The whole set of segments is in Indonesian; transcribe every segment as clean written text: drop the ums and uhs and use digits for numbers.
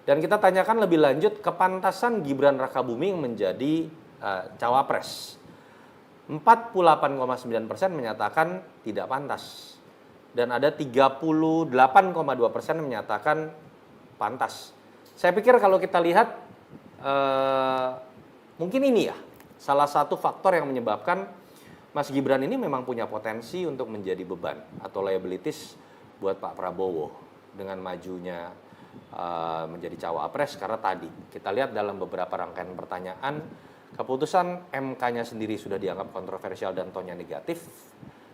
Dan kita tanyakan lebih lanjut kepantasan Gibran Rakabuming menjadi cawapres. 48,9% menyatakan tidak pantas. Dan ada 38,2% menyatakan pantas. Saya pikir kalau kita lihat mungkin ini ya salah satu faktor yang menyebabkan Mas Gibran ini memang punya potensi untuk menjadi beban atau liabilities buat Pak Prabowo dengan majunya menjadi cawapres, karena tadi kita lihat dalam beberapa rangkaian pertanyaan keputusan MK-nya sendiri sudah dianggap kontroversial dan tonnya negatif,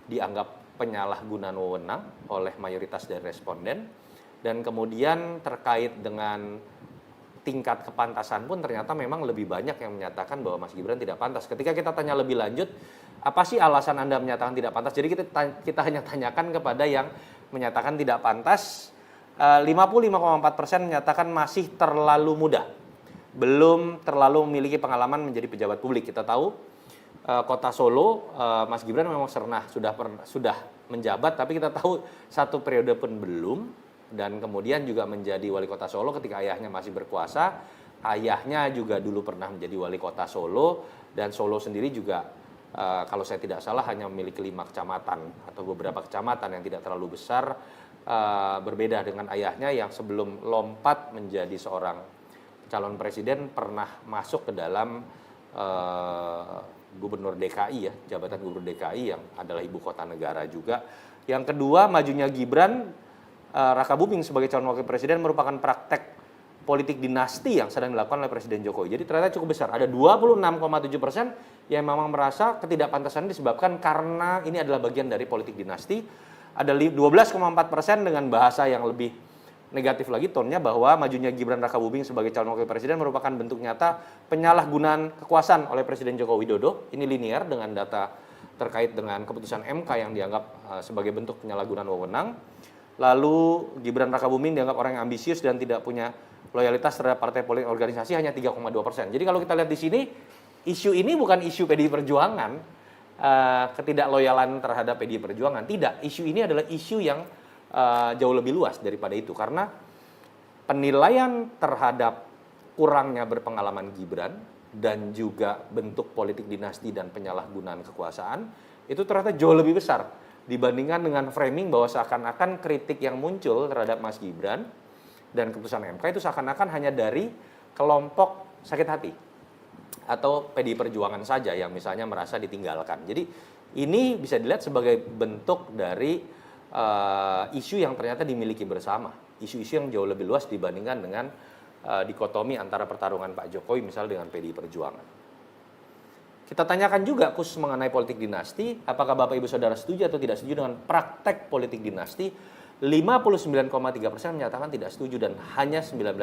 dianggap penyalahgunaan wewenang oleh mayoritas dari responden, dan kemudian terkait dengan tingkat kepantasan pun ternyata memang lebih banyak yang menyatakan bahwa Mas Gibran tidak pantas. Ketika kita tanya lebih lanjut, apa sih alasan Anda menyatakan tidak pantas? Jadi kita hanya tanyakan kepada yang menyatakan tidak pantas. 55,4% menyatakan masih terlalu muda, belum terlalu memiliki pengalaman menjadi pejabat publik. Kita tahu Kota Solo, Mas Gibran memang sudah menjabat, tapi kita tahu satu periode pun belum. Dan kemudian juga menjadi wali kota Solo ketika ayahnya masih berkuasa. Ayahnya juga dulu pernah menjadi wali kota Solo, dan Solo sendiri juga kalau saya tidak salah hanya memiliki 5 kecamatan atau beberapa kecamatan yang tidak terlalu besar, berbeda dengan ayahnya yang sebelum lompat menjadi seorang calon presiden pernah masuk ke dalam gubernur DKI ya, jabatan gubernur DKI yang adalah ibu kota negara juga. Yang kedua, majunya Gibran Rakabuming sebagai calon wakil presiden merupakan praktek politik dinasti yang sedang dilakukan oleh Presiden Jokowi. Jadi ternyata cukup besar. Ada 26,7% yang memang merasa ketidakpantasan disebabkan karena ini adalah bagian dari politik dinasti. Ada 12,4% dengan bahasa yang lebih negatif lagi tonnya, bahwa majunya Gibran Rakabuming sebagai calon wakil presiden merupakan bentuk nyata penyalahgunaan kekuasaan oleh Presiden Joko Widodo. Ini linear dengan data terkait dengan keputusan MK yang dianggap sebagai bentuk penyalahgunaan wewenang. Lalu Gibran Rakabuming dianggap orang yang ambisius dan tidak punya loyalitas terhadap partai politik organisasi, hanya 3,2%. Jadi kalau kita lihat di sini, isu ini bukan isu PDI Perjuangan, ketidakloyalan terhadap PDI Perjuangan. Tidak, isu ini adalah isu yang jauh lebih luas daripada itu. Karena penilaian terhadap kurangnya berpengalaman Gibran dan juga bentuk politik dinasti dan penyalahgunaan kekuasaan itu ternyata jauh lebih besar dibandingkan dengan framing bahwa seakan-akan kritik yang muncul terhadap Mas Gibran dan keputusan MK itu seakan-akan hanya dari kelompok sakit hati atau PDI Perjuangan saja yang misalnya merasa ditinggalkan. Jadi ini bisa dilihat sebagai bentuk dari isu yang ternyata dimiliki bersama, isu-isu yang jauh lebih luas dibandingkan dengan dikotomi antara pertarungan Pak Jokowi misalnya dengan PDI Perjuangan. Kita tanyakan juga khusus mengenai politik dinasti, apakah Bapak Ibu Saudara setuju atau tidak setuju dengan praktek politik dinasti? 59,3% menyatakan tidak setuju dan hanya 19,2%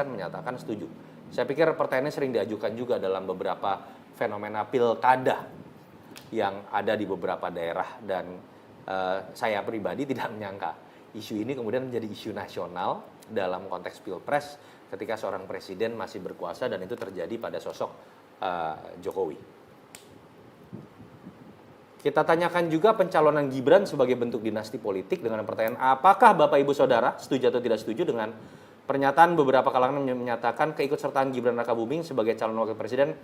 menyatakan setuju. Saya pikir pertanyaannya sering diajukan juga dalam beberapa fenomena pilkada yang ada di beberapa daerah, dan saya pribadi tidak menyangka isu ini kemudian menjadi isu nasional dalam konteks pilpres ketika seorang presiden masih berkuasa dan itu terjadi pada sosok Jokowi. Kita tanyakan juga pencalonan Gibran sebagai bentuk dinasti politik dengan pertanyaan, apakah Bapak Ibu Saudara setuju atau tidak setuju dengan pernyataan beberapa kalangan menyatakan keikutsertaan Gibran Rakabuming sebagai calon wakil presiden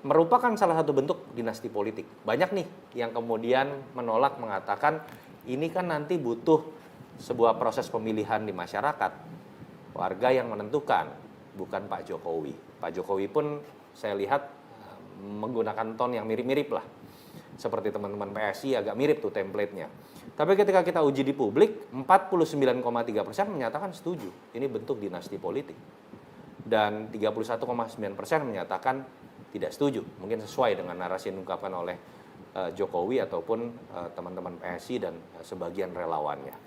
merupakan salah satu bentuk dinasti politik. Banyak nih yang kemudian menolak, mengatakan ini kan nanti butuh sebuah proses pemilihan di masyarakat, warga yang menentukan, bukan Pak Jokowi. Pak Jokowi pun saya lihat menggunakan ton yang mirip-mirip lah. Seperti teman-teman PSI agak mirip tuh template-nya. Tapi ketika kita uji di publik, 49,3% menyatakan setuju. Ini bentuk dinasti politik. Dan 31,9% menyatakan tidak setuju. Mungkin sesuai dengan narasi yang diungkapkan oleh Jokowi ataupun teman-teman PSI dan sebagian relawannya.